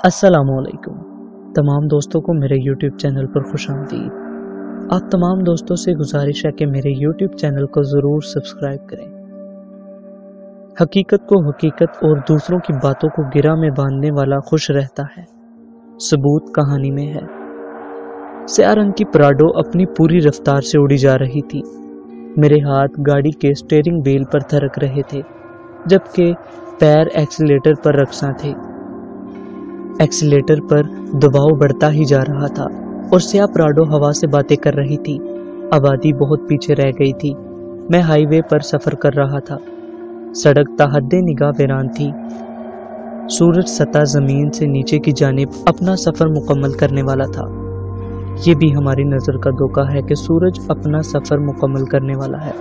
अस्सलामुअलैकुम तमाम दोस्तों को मेरे YouTube चैनल पर खुश आमदीद। आप तमाम दोस्तों से गुजारिश है कि मेरे YouTube चैनल को ज़रूर सब्सक्राइब करें। हकीकत को हकीकत और दूसरों की बातों को गिरा में बांधने वाला खुश रहता है, सबूत कहानी में है। स्याह रंग की प्राडो अपनी पूरी रफ्तार से उड़ी जा रही थी। मेरे हाथ गाड़ी के स्टीयरिंग व्हील पर थरक रहे थे, जबकि पैर एक्सीलेटर पर रखसा थे। एक्सीलेटर पर दबाव बढ़ता ही जा रहा था और स्याह प्राडो हवा से बातें कर रही थी। आबादी बहुत पीछे रह गई थी। मैं हाईवे पर सफर कर रहा था। सड़क ताहद्दे निगाह वीरान थी। सूरज सतह जमीन से नीचे की जानिब अपना सफर मुकम्मल करने वाला था। ये भी हमारी नजर का धोखा है कि सूरज अपना सफर मुकम्मल करने वाला है।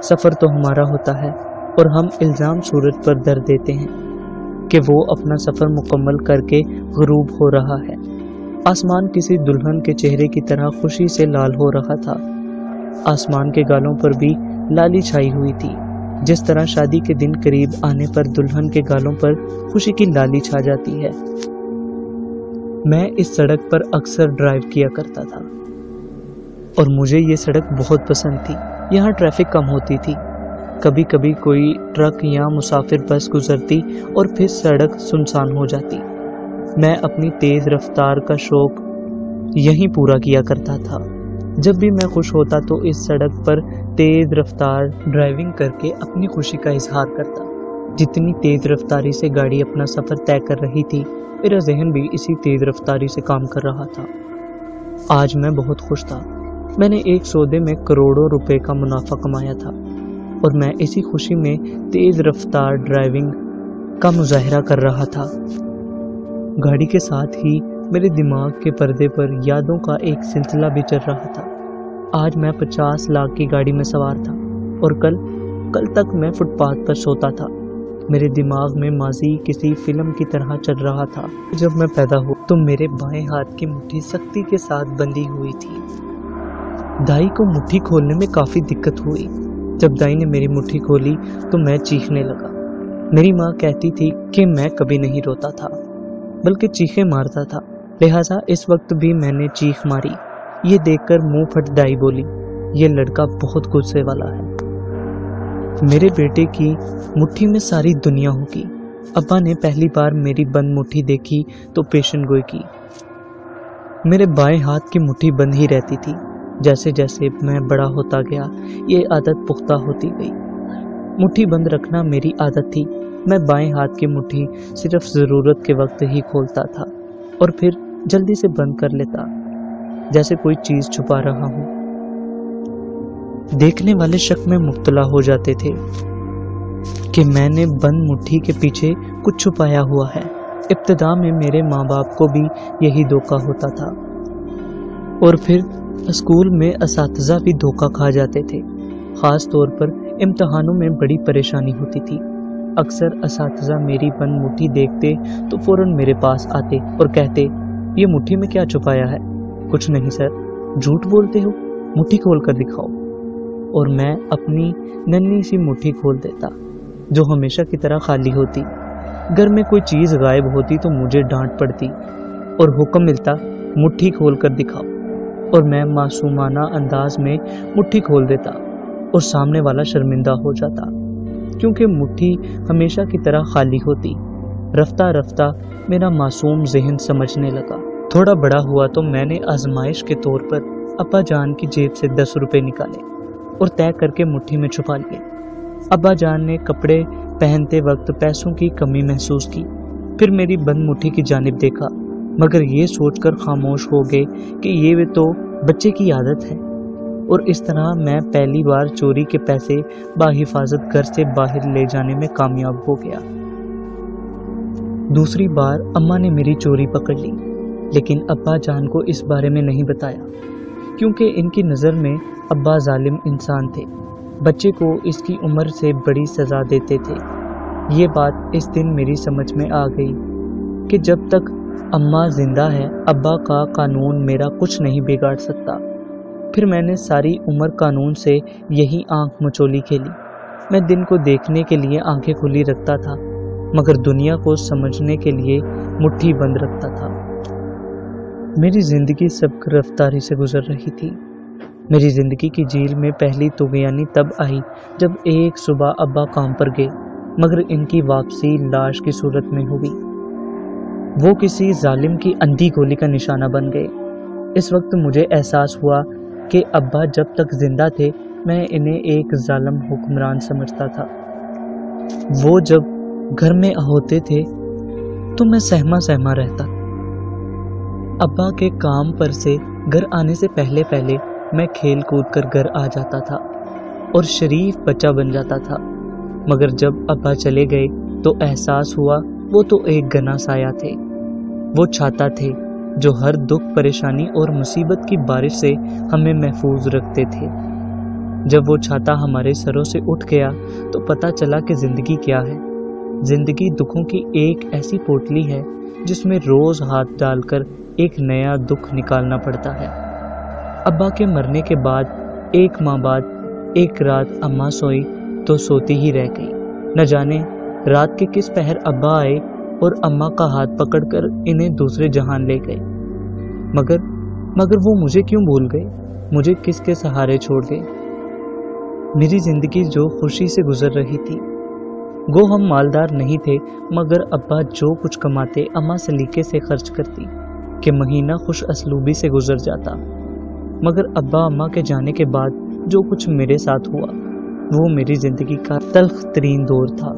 सफर तो हमारा होता है और हम इल्जाम सूरज पर धर देते हैं कि वो अपना सफर मुकम्मल करके गुरूब हो रहा है। आसमान किसी दुल्हन के चेहरे की तरह खुशी से लाल हो रहा था। आसमान के गालों पर भी लाली छाई हुई थी, जिस तरह शादी के दिन करीब आने पर दुल्हन के गालों पर खुशी की लाली छा जाती है। मैं इस सड़क पर अक्सर ड्राइव किया करता था और मुझे ये सड़क बहुत पसंद थी। यहाँ ट्रैफिक कम होती थी। कभी कभी कोई ट्रक या मुसाफिर बस गुजरती और फिर सड़क सुनसान हो जाती। मैं अपनी तेज रफ्तार का शौक यहीं पूरा किया करता था। जब भी मैं खुश होता तो इस सड़क पर तेज रफ्तार ड्राइविंग करके अपनी खुशी का इजहार करता। जितनी तेज रफ्तारी से गाड़ी अपना सफर तय कर रही थी, मेरा जहन भी इसी तेज रफ्तारी से काम कर रहा था। आज मैं बहुत खुश था। मैंने एक सौदे में करोड़ों रुपए का मुनाफा कमाया था और मैं इसी खुशी में तेज रफ्तार ड्राइविंग का मुजाहिरा कर रहा था। गाड़ी के साथ ही मेरे दिमाग के पर्दे पर यादों का एक सिलसिला भी चल रहा था। आज मैं 50 लाख की गाड़ी में सवार था और कल तक मैं फुटपाथ पर सोता था। मेरे दिमाग में माजी किसी फिल्म की तरह चल रहा था। जब मैं पैदा हुआ तो मेरे बाएं हाथ की मुट्ठी सख्ती के साथ बंधी हुई थी। दाई को मुट्ठी खोलने में काफी दिक्कत हुई। जब दाई ने मेरी मुट्ठी खोली तो मैं चीखने लगा। मेरी माँ कहती थी कि मैं कभी नहीं रोता था, बल्कि चीखें मारता था। लिहाजा इस वक्त भी मैंने चीख मारी। ये देखकर मुंह फट दाई बोली, ये लड़का बहुत गुस्से वाला है। मेरे बेटे की मुट्ठी में सारी दुनिया होगी। अब्बा ने पहली बार मेरी बंद मुट्ठी देखी तो पेशन गोई की। मेरे बाएं हाथ की मुट्ठी बंद ही रहती थी। जैसे जैसे मैं बड़ा होता गया, ये आदत पुख्ता होती गई। मुट्ठी बंद रखना मेरी आदत थी। मैं बाएं हाथ की मुट्ठी सिर्फ ज़रूरत के वक्त ही खोलता था और फिर जल्दी से बंद कर लेता, जैसे कोई चीज़ छुपा रहा हूँ। देखने वाले शक में मुब्तला हो जाते थे कि मैंने बंद मुट्ठी के पीछे कुछ छुपाया हुआ है। इब्तिदा में मेरे माँ बाप को भी यही धोखा होता था और फिर स्कूल में असातिज़ा भी धोखा खा जाते थे। ख़ास तौर पर इम्तहानों में बड़ी परेशानी होती थी। अक्सर असातिज़ा मेरी बंद मुट्ठी देखते तो फ़ौरन मेरे पास आते और कहते, ये मुट्ठी में क्या छुपाया है? कुछ नहीं सर। झूठ बोलते हो, मुट्ठी खोल कर दिखाओ। और मैं अपनी नन्ही सी मुट्ठी खोल देता, जो हमेशा की तरह खाली होती। घर में कोई चीज़ गायब होती तो मुझे डांट पड़ती और हुक्म मिलता, मुट्ठी खोल कर दिखाओ। और मैं मासूमाना अंदाज में मुट्ठी खोल देता और सामने वाला शर्मिंदा हो जाता, क्योंकि मुट्ठी हमेशा की तरह खाली होती। रफ्ता रफ्ता मेरा मासूम जहन समझने लगा। थोड़ा बड़ा हुआ तो मैंने आजमाइश के तौर पर अब्बा जान की जेब से 10 रुपए निकाले और तय करके मुट्ठी में छुपा लिए। अब्बा जान ने कपड़े पहनते वक्त पैसों की कमी महसूस की। फिर मेरी बंद मुट्ठी की जानिब देखा, मगर ये सोचकर खामोश हो गए कि ये तो बच्चे की आदत है। और इस तरह मैं पहली बार चोरी के पैसे बाहिफाजत घर से बाहर ले जाने में कामयाब हो गया। दूसरी बार अम्मा ने मेरी चोरी पकड़ ली, लेकिन अब्बा जान को इस बारे में नहीं बताया, क्योंकि इनकी नज़र में अब्बा जालिम इंसान थे। बच्चे को इसकी उम्र से बड़ी सज़ा देते थे। ये बात इस दिन मेरी समझ में आ गई कि जब तक अम्मा जिंदा है, अब्बा का कानून मेरा कुछ नहीं बिगाड़ सकता। फिर मैंने सारी उम्र कानून से यही आंख मचोली खेली। मैं दिन को देखने के लिए आंखें खुली रखता था मगर दुनिया को समझने के लिए मुट्ठी बंद रखता था। मेरी जिंदगी सबक रफ्तारी से गुजर रही थी। मेरी जिंदगी की झील में पहली तुगयानी तब आई जब एक सुबह अब्बा काम पर गए, मगर इनकी वापसी लाश की सूरत में हुई। वो किसी जालिम की अंधी गोली का निशाना बन गए। इस वक्त मुझे एहसास हुआ कि अब्बा जब तक जिंदा थे मैं इन्हें एक जालिम हुक्मरान समझता था। वो जब घर में होते थे तो मैं सहमा सहमा रहता। अब्बा के काम पर से घर आने से पहले पहले मैं खेल कूद कर घर आ जाता था और शरीफ बच्चा बन जाता था। मगर जब अब्बा चले गए तो एहसास हुआ वो तो एक घना साया थे। वो छाता थे जो हर दुख, परेशानी और मुसीबत की बारिश से हमें महफूज रखते थे। जब वो छाता हमारे सरों से उठ गया तो पता चला कि जिंदगी क्या है। जिंदगी दुखों की एक ऐसी पोटली है जिसमें रोज हाथ डालकर एक नया दुख निकालना पड़ता है। अब्बा के मरने के बाद एक माह बाद एक रात अम्मा सोई तो सोती ही रह गई। न जाने रात के किस पहर अब्बा आए और अम्मा का हाथ पकड़कर इन्हें दूसरे जहान ले गए। मगर वो मुझे क्यों भूल गए? मुझे किसके सहारे छोड़ गए? मेरी जिंदगी जो खुशी से गुजर रही थी। गो हम मालदार नहीं थे, मगर अब्बा जो कुछ कमाते अम्मा सलीके से खर्च करती कि महीना खुश असलूबी से गुजर जाता। मगर अब्बा अम्मा के जाने के बाद जो कुछ मेरे साथ हुआ वो मेरी जिंदगी का तल्ख तरीन दौर था।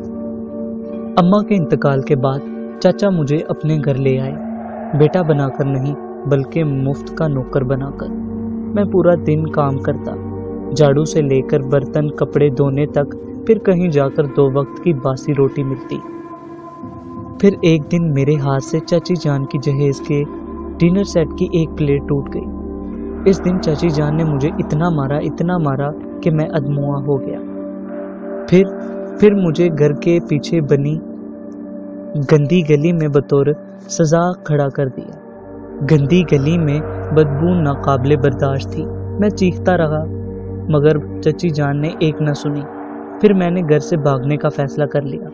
अम्मा के इंतकाल के बाद चाचा मुझे अपने घर ले आए, बेटा बनाकर नहीं बल्कि मुफ्त का नौकर बनाकर। मैं पूरा दिन काम करता, झाड़ू से लेकर बर्तन कपड़े धोने तक, फिर कहीं जाकर 2 वक्त की बासी रोटी मिलती। फिर एक दिन मेरे हाथ से चाची जान की जहेज के डिनर सेट की एक प्लेट टूट गई। इस दिन चाची जान ने मुझे इतना मारा कि मैं अधमुआ हो गया। फिर मुझे घर के पीछे बनी गंदी गली में बतौर सजा खड़ा कर दिया। गंदी गली में बदबू नाकाबिले बर्दाश्त थी। मैं चीखता रहा मगर चची जान ने एक न सुनी। फिर मैंने घर से भागने का फैसला कर लिया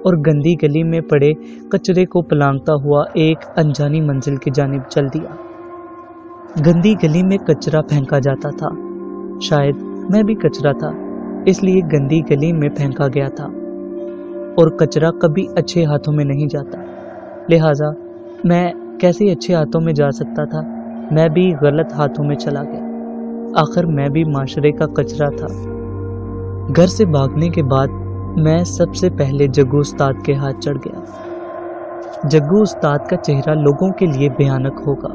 और गंदी गली में पड़े कचरे को पलांगता हुआ एक अनजानी मंजिल की जानिब चल दिया। गंदी गली में कचरा फेंका जाता था। शायद मैं भी कचरा था, इसलिए गंदी गली में फेंका गया था। और कचरा कभी अच्छे हाथों में नहीं जाता, लिहाजा मैं कैसे अच्छे हाथों में जा सकता था? मैं भी गलत हाथों में चला गया। आखिर मैं भी माशरे का कचरा था। घर से भागने के बाद मैं सबसे पहले जग्गू उस्ताद के हाथ चढ़ गया। जग्गू उस्ताद का चेहरा लोगों के लिए भयानक होगा,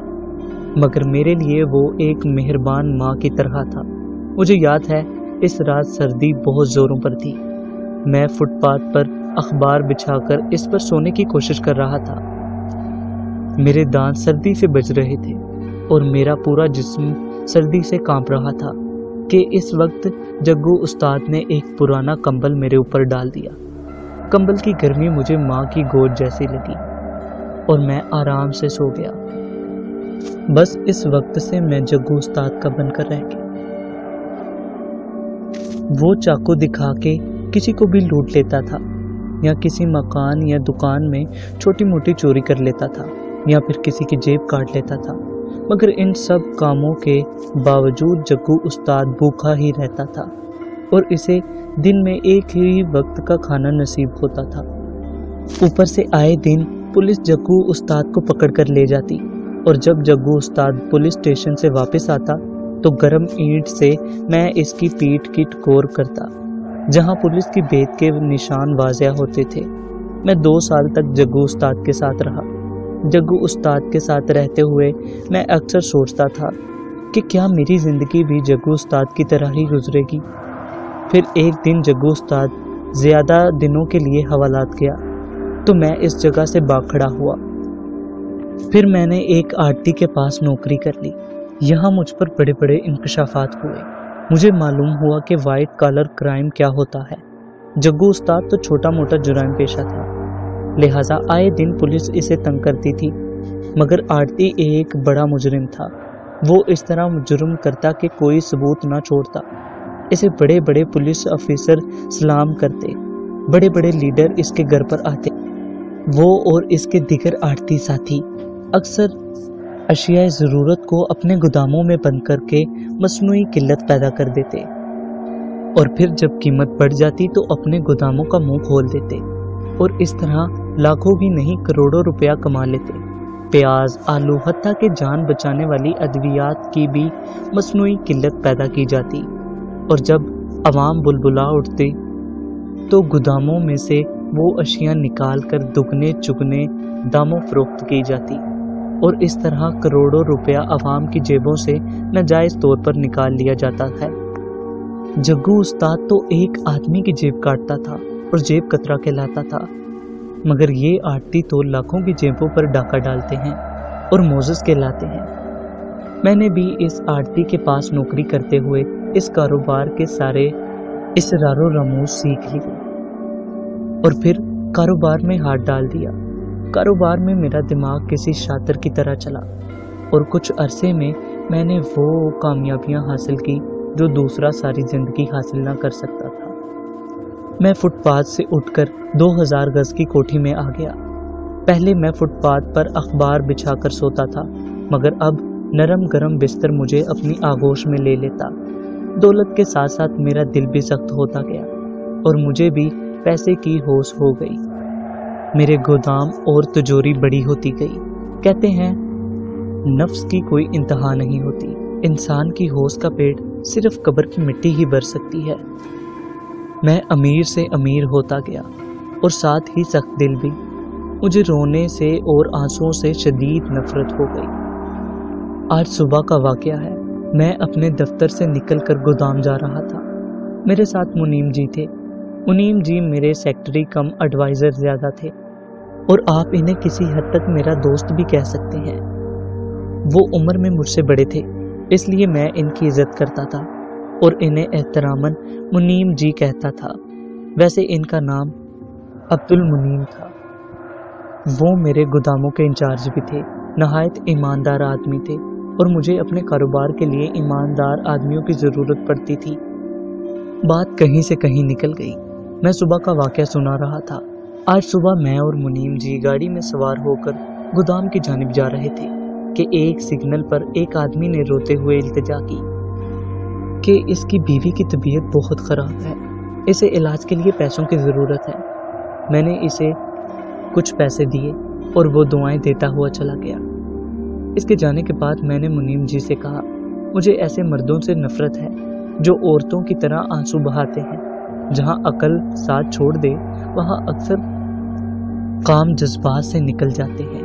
मगर मेरे लिए वो एक मेहरबान माँ की तरह था। मुझे याद है इस रात सर्दी बहुत जोरों पर थी। मैं फुटपाथ पर अखबार बिछाकर इस पर सोने की कोशिश कर रहा था। मेरे दांत सर्दी से बज रहे थे और मेरा पूरा जिस्म सर्दी से कांप रहा था कि इस वक्त जग्गू उस्ताद ने एक पुराना कंबल मेरे ऊपर डाल दिया। कंबल की गर्मी मुझे माँ की गोद जैसी लगी और मैं आराम से सो गया। बस इस वक्त से मैं जग्गू उस्ताद का बनकर रह गया। वो चाकू दिखा के किसी को भी लूट लेता था, या किसी मकान या दुकान में छोटी मोटी चोरी कर लेता था, या फिर किसी की जेब काट लेता था। मगर इन सब कामों के बावजूद जग्गू उस्ताद भूखा ही रहता था और इसे दिन में एक ही वक्त का खाना नसीब होता था। ऊपर से आए दिन पुलिस जग्गू उस्ताद को पकड़ कर ले जाती और जब जग्गू उस्ताद पुलिस स्टेशन से वापस आता तो गरम ईंट से मैं इसकी पीठ की टकोर करता, जहां पुलिस की बेत के निशान वाज़िया होते थे। मैं 2 साल तक जग्गू उस्ताद के साथ रहा। जग्गू उस्ताद के साथ रहते हुए मैं अक्सर सोचता था कि क्या मेरी ज़िंदगी भी जग्गू उस्ताद की तरह ही गुजरेगी। फिर एक दिन जग्गू उस्ताद ज़्यादा दिनों के लिए हवालात गया तो मैं इस जगह से भाग खड़ा हुआ। फिर मैंने एक आड़ती के पास नौकरी कर ली। यहाँ मुझ पर बड़े बड़े इंकशाफात हुए। मुझे मालूम हुआ कि वाइट कॉलर क्राइम क्या होता है। जग्गू उस्ताद तो छोटा मोटा जुर्म पेशा था, लिहाजा आए दिन पुलिस इसे तंग करती थी, मगर आड़ती एक बड़ा मुजरिम था। वो इस तरह जुर्म करता कि कोई सबूत ना छोड़ता। इसे बड़े बड़े पुलिस ऑफिसर सलाम करते, बड़े बड़े लीडर इसके घर पर आते। वो और इसके दिगर आड़ती साथी अक्सर अशियाए ज़रूरत को अपने गोदामों में बंद करके मसनूई किल्लत पैदा कर देते और फिर जब कीमत बढ़ जाती तो अपने गोदामों का मुंह खोल देते और इस तरह लाखों भी नहीं करोड़ों रुपया कमा लेते। प्याज, आलू, हत्ता के जान बचाने वाली अद्वियात की भी मसनूई किल्लत पैदा की जाती और जब अवाम बुलबुला उठते तो गोदामों में से वो अशियाँ निकाल कर दुगने चुगने दामों फरोख्त की जाती और इस तरह करोड़ों रुपया अवाम की जेबों से नाजायज़ तौर पर निकाल लिया जाता है। जग्गू उस्ताद तो एक आदमी की जेब काटता था और जेब कतरा कहलाता था, मगर ये आड़ती तो लाखों की जेबों पर डाका डालते हैं और मोज़स कहलाते हैं। मैंने भी इस आड़ती के पास नौकरी करते हुए इस कारोबार के सारे इसरारो रमूज सीख ली और फिर कारोबार में हाथ डाल दिया। कारोबार में मेरा दिमाग किसी शातिर की तरह चला और कुछ अरसे में मैंने वो कामयाबियां हासिल की जो दूसरा सारी जिंदगी हासिल ना कर सकता था। मैं फुटपाथ से उठकर 2000 गज की कोठी में आ गया। पहले मैं फुटपाथ पर अखबार बिछाकर सोता था, मगर अब नरम गरम बिस्तर मुझे अपनी आगोश में ले लेता। दौलत के साथ साथ मेरा दिल भी सख्त होता गया और मुझे भी पैसे की होश हो गई। मेरे गोदाम और तिजोरी बड़ी होती गई। कहते हैं नफ्स की कोई इंतहा नहीं होती। इंसान की होश का पेट सिर्फ कब्र की मिट्टी ही भर सकती है। मैं अमीर से अमीर होता गया और साथ ही सख्त दिल भी। मुझे रोने से और आंसुओं से शदीद नफरत हो गई। आज सुबह का वाकया है। मैं अपने दफ्तर से निकलकर गोदाम जा रहा था। मेरे साथ मुनीम जी थे। मुनीम जी मेरे सेक्रेटरी कम एडवाइज़र ज़्यादा थे और आप इन्हें किसी हद तक मेरा दोस्त भी कह सकते हैं। वो उम्र में मुझसे बड़े थे, इसलिए मैं इनकी इज्जत करता था और इन्हें एहतरामन मुनीम जी कहता था। वैसे इनका नाम अब्दुल मुनीम था। वो मेरे गोदामों के इंचार्ज भी थे। नहायत ईमानदार आदमी थे और मुझे अपने कारोबार के लिए ईमानदार आदमियों की ज़रूरत पड़ती थी। बात कहीं से कहीं निकल गई। मैं सुबह का वाकया सुना रहा था। आज सुबह मैं और मुनीम जी गाड़ी में सवार होकर गोदाम की जानिब जा रहे थे कि एक सिग्नल पर एक आदमी ने रोते हुए इल्तिजा की कि इसकी बीवी की तबीयत बहुत ख़राब है, इसे इलाज के लिए पैसों की ज़रूरत है। मैंने इसे कुछ पैसे दिए और वो दुआएं देता हुआ चला गया। इसके जाने के बाद मैंने मुनीम जी से कहा, मुझे ऐसे मर्दों से नफरत है जो औरतों की तरह आंसू बहाते हैं। जहां अकल साथ छोड़ दे वहां अक्सर काम जज्बात से निकल जाते हैं।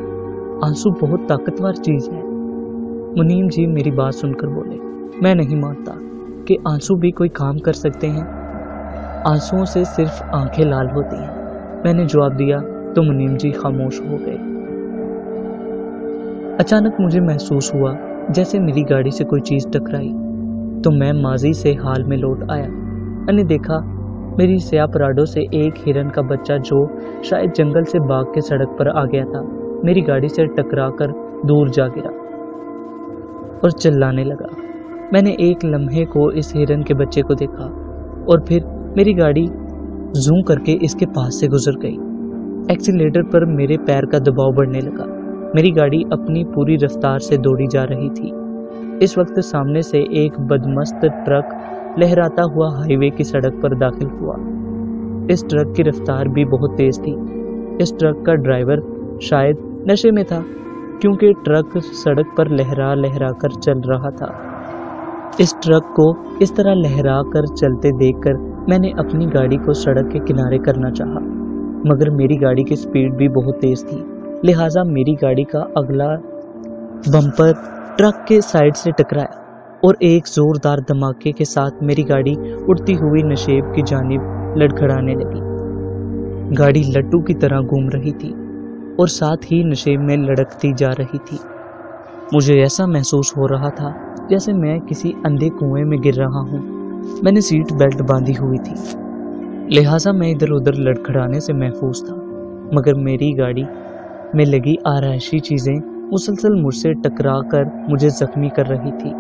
आंसू बहुत ताकतवर चीज़ है। मुनीम जी मेरी बात सुनकर बोले, मैं नहीं मानता कि आंसू भी कोई काम कर सकते हैं। आंसुओं से सिर्फ आंखें लाल होती हैं। मैंने जवाब दिया तो मुनीम जी खामोश हो गए। अचानक मुझे महसूस हुआ जैसे मेरी गाड़ी से कोई चीज़ टकराई, तो मैं माजी से हाल में लौट आया। मैंने देखा मेरी स्याह पराडों से एक हिरन का बच्चा जो शायद जंगल से भाग के सड़क पर आ गया था, मेरी गाड़ी से टकराकर दूर जा गिरा और चिल्लाने लगा। मैंने एक लम्हे को इस हिरन के बच्चे को देखा और फिर मेरी गाड़ी जूम करके इसके पास से गुजर गई। एक्सीलेटर पर मेरे पैर का दबाव बढ़ने लगा। मेरी गाड़ी अपनी पूरी रफ्तार से दौड़ी जा रही थी। इस वक्त सामने से एक बदमस्त ट्रक लहराता हुआ हाईवे की सड़क पर दाखिल हुआ। इस ट्रक की रफ्तार भी बहुत तेज थी। इस ट्रक का ड्राइवर शायद नशे में था, क्योंकि ट्रक सड़क पर लहरा लहरा कर चल रहा था। इस ट्रक को इस तरह लहरा कर चलते देखकर मैंने अपनी गाड़ी को सड़क के किनारे करना चाहा, मगर मेरी गाड़ी की स्पीड भी बहुत तेज थी। लिहाजा मेरी गाड़ी का अगला बम्पर ट्रक के साइड से टकराया और एक जोरदार धमाके के साथ मेरी गाड़ी उड़ती हुई नशेब की जानिब लड़खड़ाने लगी। गाड़ी लट्टू की तरह घूम रही थी और साथ ही नशेब में लड़कती जा रही थी। मुझे ऐसा महसूस हो रहा था जैसे मैं किसी अंधे कुएं में गिर रहा हूँ। मैंने सीट बेल्ट बांधी हुई थी, लिहाजा मैं इधर उधर लड़खड़ाने से महफूज था, मगर मेरी गाड़ी में लगी आरायशी चीज़ें मुसलसल मुझसे टकरा कर मुझे जख्मी कर रही थी।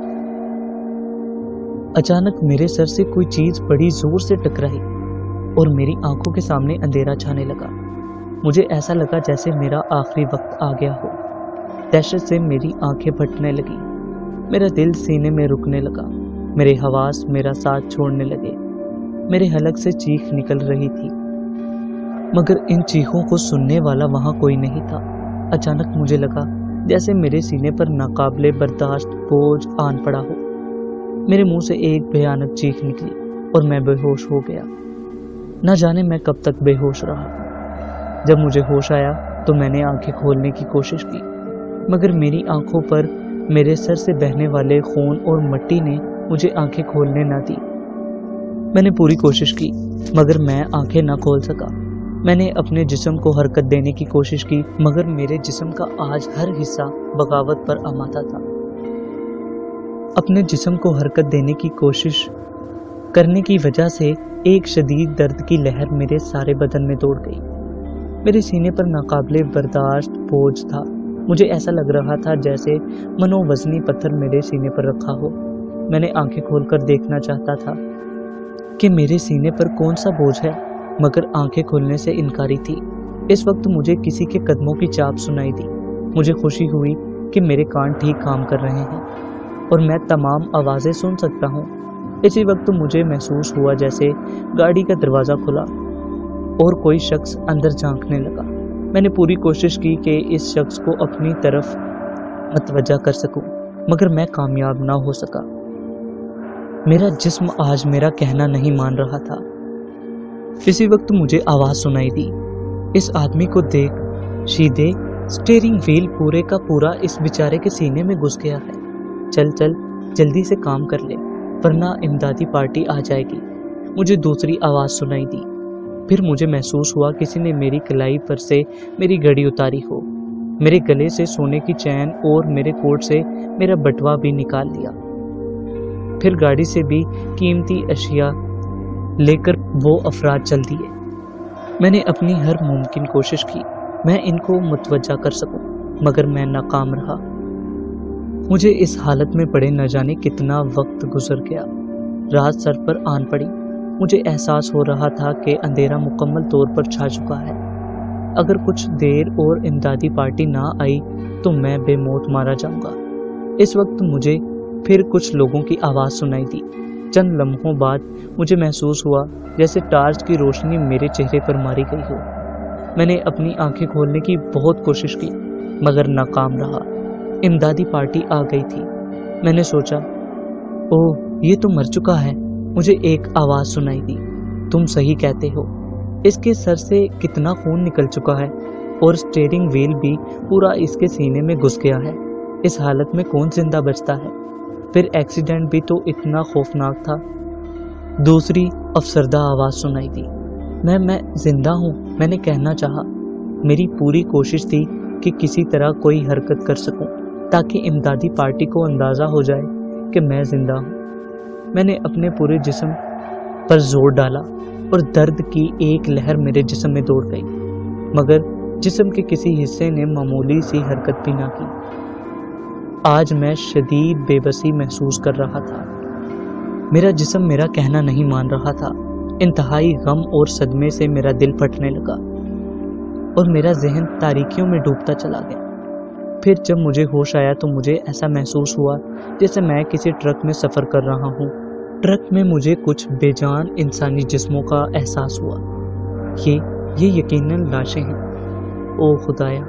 अचानक मेरे सर से कोई चीज़ बड़ी जोर से टकराई और मेरी आंखों के सामने अंधेरा छाने लगा। مجھے ایسا لگا جیسے میرا آخری وقت آ گیا ہو۔ دہشت سے میری آنکھیں پھٹنے لگی، میرا دل سینے میں رکنے لگا، میرے حواس میرا ساتھ چھوڑنے لگے، میرے حلق سے چیخ نکل رہی تھی، مگر ان چیخوں کو سننے والا وہاں کوئی نہیں تھا۔ اچانک مجھے لگا جیسے میرے سینے پر ناقابل برداشت بوجھ آن پڑا ہو۔ میرے منہ سے ایک بھیانک چیخ نکلی اور میں بے ہوش ہو گیا۔ نہ جانے میں کب تک بے ہوش رہا۔ جب مجھے ہوش آیا تو میں نے آنکھیں کھولنے کی کوشش کی، مگر میری آنکھوں پر میرے سر سے بہنے والے خون اور مٹی نے مجھے آنکھیں کھولنے نہ دی۔ میں نے پوری کوشش کی مگر میں آنکھیں نہ کھول سکا۔ میں نے اپنے جسم کو حرکت دینے کی کوشش کی مگر میرے جسم کا آج ہر حصہ بغاوت پر آمادہ تھا۔ اپنے جسم کو حرکت دینے کی کوشش کرنے کی وجہ سے ایک شدید درد کی لہر میرے سارے بدن میں دوڑ گئی۔ میرے سینے پر ناقابل برداشت بوجھ تھا۔ مجھے ایسا لگ رہا تھا جیسے منووزنی پتھر میرے سینے پر رکھا ہو۔ میں نے آنکھیں کھول کر دیکھنا چاہتا تھا کہ میرے سینے پر کون سا بوجھ ہے، مگر آنکھیں کھولنے سے انکاری تھی۔ اس وقت مجھے کسی کے قدموں کی چاپ سنائی دی۔ مجھے خوشی ہوئی کہ میرے کان ٹھیک کام کر رہے ہیں اور میں تمام آوازیں سن سکتا ہوں۔ اسی وقت مجھے محسوس ہوا جیسے گاڑی کا دروازہ کھلا اور کوئی شخص اندر جھانکنے لگا۔ میں نے پوری کوشش کی کہ اس شخص کو اپنی طرف متوجہ کر سکوں، مگر میں کامیاب نہ ہو سکا۔ میرا جسم آج میرا کہنا نہیں مان رہا تھا۔ اسی وقت مجھے آواز سنائی دی، اس آدمی کو دیکھ شیدے، سٹیئرنگ وہیل پورے کا پورا اس بیچارے کے سینے میں گھس گیا ہے۔ چل چل جلدی سے کام کر لے ورنہ امدادی پارٹی آ جائے گی۔ مجھے دوسری آواز سنائی دی۔ پھر مجھے محسوس ہوا کسی نے میری کلائی پر سے میری گھڑی اتاری ہو، میرے گلے سے سونے کی چین اور میرے کوٹ سے میرا بٹوا بھی نکال لیا۔ پھر گاڑی سے بھی قیمتی اشیاء لے کر وہ افراد چل دیے۔ میں نے اپنی ہر ممکن کوشش کی میں ان کو متوجہ کر سکوں، مگر میں ناکام رہا۔ مجھے اس حالت میں پڑے نہ جانے کتنا وقت گزر گیا۔ رات سر پر آن پڑی۔ مجھے احساس ہو رہا تھا کہ اندھیرا مکمل طور پر چھا چکا ہے۔ اگر کچھ دیر اور امدادی پارٹی نہ آئی تو میں بے موت مارا جاؤں گا۔ اس وقت مجھے پھر کچھ لوگوں کی آواز سنائی دی۔ چند لمحوں بعد مجھے محسوس ہوا جیسے ٹارچ کی روشنی میرے چہرے پر ماری گئی ہو۔ میں نے اپنی آنکھیں کھولنے کی بہت کوشش کی مگر ناکام رہا۔ امدادی پارٹی آ گئی تھی۔ میں نے سوچا، اوہ یہ تو مر چکا ہے۔ مجھے ایک آواز سنائی دی، تم صحیح کہتے ہو، اس کے سر سے کتنا خون نکل چکا ہے اور سٹیئرنگ وہیل بھی پورا اس کے سینے میں گھس گیا ہے۔ اس حالت میں کون زندہ بچتا ہے؟ پھر ایکسیڈنٹ بھی تو اتنا خوفناک تھا۔ دوسری افسردہ آواز سنائی دی، میں زندہ ہوں۔ میں نے کہنا چاہا۔ میری پوری کوشش تھی کہ کسی طرح کوئی حرکت کر سکوں تاکہ امدادی پارٹی کو اندازہ ہو جائے کہ میں زندہ ہوں۔ میں نے اپنے پورے جسم پر زور ڈالا اور درد کی ایک لہر میرے جسم میں دوڑ گئی، مگر جسم کے کسی حصے نے معمولی سی حرکت بھی نہ کی۔ آج میں شدید بے بسی محسوس کر رہا تھا۔ میرا جسم میرا کہنا نہیں مان رہا تھا۔ انتہائی غم اور صدمے سے میرا دل پھٹنے لگا اور میرا ذہن تاریکیوں میں ڈوبتا چلا گیا۔ پھر جب مجھے ہوش آیا تو مجھے ایسا محسوس ہوا جیسے میں کسی ٹرک میں سفر کر رہا ہوں۔ ٹرک میں مجھے کچھ بے جان انسانی جسموں کا احساس ہوا۔ یہ یقیناً لاشیں ہیں۔ او خدایا،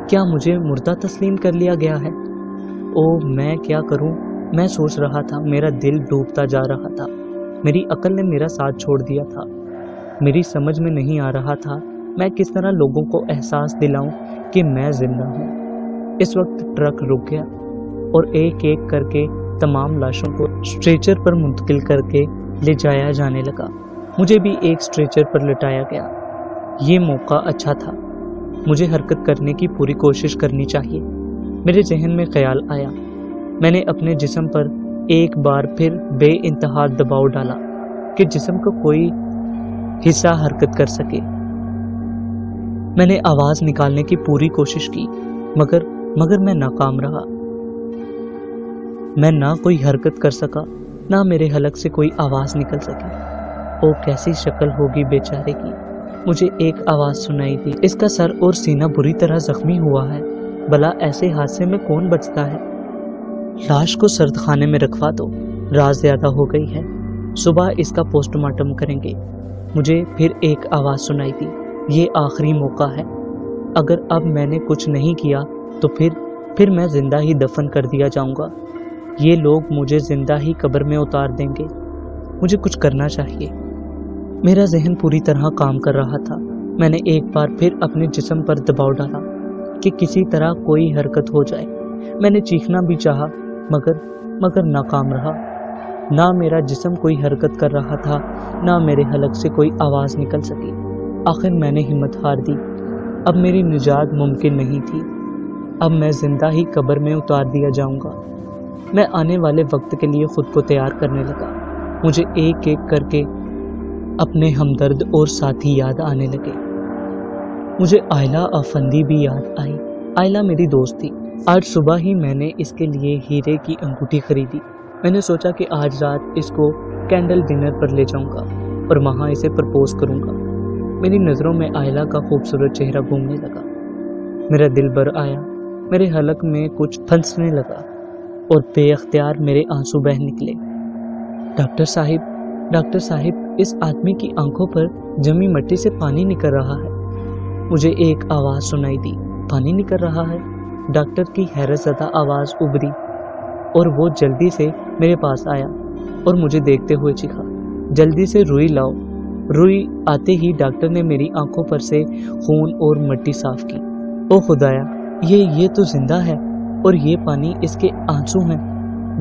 کیا مجھے مردہ تسلیم کر لیا گیا ہے؟ او میں کیا کروں؟ میں سوچ رہا تھا۔ میرا دل ڈوبتا جا رہا تھا۔ میری عقل نے میرا ساتھ چھوڑ دیا تھا۔ میری سمجھ میں نہیں آ رہا تھا میں کس طرح لوگوں کو احساس دلاؤں کہ میں زندہ ہوں۔ اس وقت ٹرک رک گیا اور ایک ایک کر کے تمام لاشوں کو اسٹریچر پر منتقل کر کے لے جایا جانے لگا۔ مجھے بھی ایک اسٹریچر پر لٹایا گیا۔ یہ موقع اچھا تھا، مجھے حرکت کرنے کی پوری کوشش کرنی چاہیے۔ میرے ذہن میں خیال آیا۔ میں نے اپنے جسم پر ایک بار پھر بے انتہا دباؤ ڈالا کہ جسم کا کوئی حصہ حرکت کر سکے۔ میں نے آواز نکالنے کی پوری کوشش کی مگر میں ناکام رہا۔ میں نہ کوئی حرکت کر سکا، نہ میرے حلق سے کوئی آواز نکل سکی۔ او کیسی شکل ہوگی بیچارے کی، مجھے ایک آواز سنائی دی، اس کا سر اور سینہ بری طرح زخمی ہوا ہے، بھلا ایسے حادثے میں کون بچتا ہے؟ لاش کو سرد خانے میں رکھوا دو، رات زیادہ ہو گئی ہے، صبح اس کا پوسٹ مارٹم کریں گے۔ مجھے پھر ایک آواز سنائی دی، یہ آخری موقع ہے، اگر اب میں نے کچھ نہیں کیا تو پھر میں زندہ ہی دفن کر دیا جاؤں گا، یہ لوگ مجھے زندہ ہی قبر میں اتار دیں گے، مجھے کچھ کرنا چاہیے۔ میرا ذہن پوری طرح کام کر رہا تھا، میں نے ایک بار پھر اپنے جسم پر دباؤ ڈالا کہ کسی طرح کوئی حرکت ہو جائے۔ میں نے چیخنا بھی چاہا مگر ناکام رہا، نہ میرا جسم کوئی حرکت کر رہا تھا، نہ میرے حلق سے کوئی آواز نکل سکی۔ آخر میں نے ہمت ہار دی، اب میری نجات ممکن نہیں تھی، اب میں زندہ ہی قبر میں اتار دیا جاؤں گا۔ میں آنے والے وقت کے لیے خود کو تیار کرنے لگا، مجھے ایک ایک کر کے اپنے ہمدرد اور ساتھی یاد آنے لگے۔ مجھے آئلہ افندی بھی یاد آئی۔ آئلہ میری دوست تھی۔ آج صبح ہی میں نے اس کے لیے ہیرے کی انگوٹھی خریدی۔ میں نے سوچا کہ آج رات اس کو کینڈل ڈنر پر لے جاؤں گا اور وہاں اسے پرپوز کروں گا۔ میری نظروں میں آئلہ کا خوبصورت چہرہ گھومنے لگا، میرا دل بھر آیا، میرے حلق میں کچھ پھنسنے لگا اور بے اختیار میرے آنسو بہہ نکلے۔ ڈاکٹر صاحب، اس آدمی کی آنکھوں پر جمی مٹی سے پانی نکل رہا ہے۔ مجھے ایک آواز سنائی دی، پانی نکل رہا ہے؟ ڈاکٹر کی حیرت زدہ آواز ابھری اور وہ جلدی سے میرے پاس آیا اور مجھے دیکھتے ہوئے چیخا، جلدی سے روئی لاؤ۔ روئی آتے ہی ڈاکٹر نے میری آنکھوں پر سے خون اور مٹی صاف کی۔ او خدایا، یہ تو زندہ ہے اور یہ پانی اس کے آنسو ہیں۔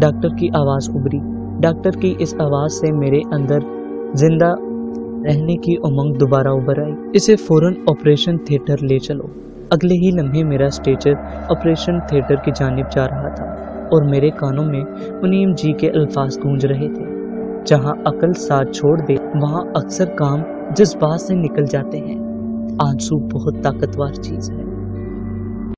ڈاکٹر کی آواز ابھری۔ ڈاکٹر کی اس آواز سے میرے اندر زندہ رہنے کی امنگ دوبارہ ابھر آئی۔ اسے فوراً آپریشن تھیٹر لے چلو۔ اگلے ہی لمحے میرا اسٹریچر آپریشن تھیٹر کی جانب جا رہا تھا اور میرے کانوں میں منیم جی کے الفاظ گونج رہے تھے، جہاں عقل ساتھ چھوڑ دے وہاں اکثر کام جذبات سے نکل جاتے ہیں۔ آنسو بہت طاقتور چیز ہے۔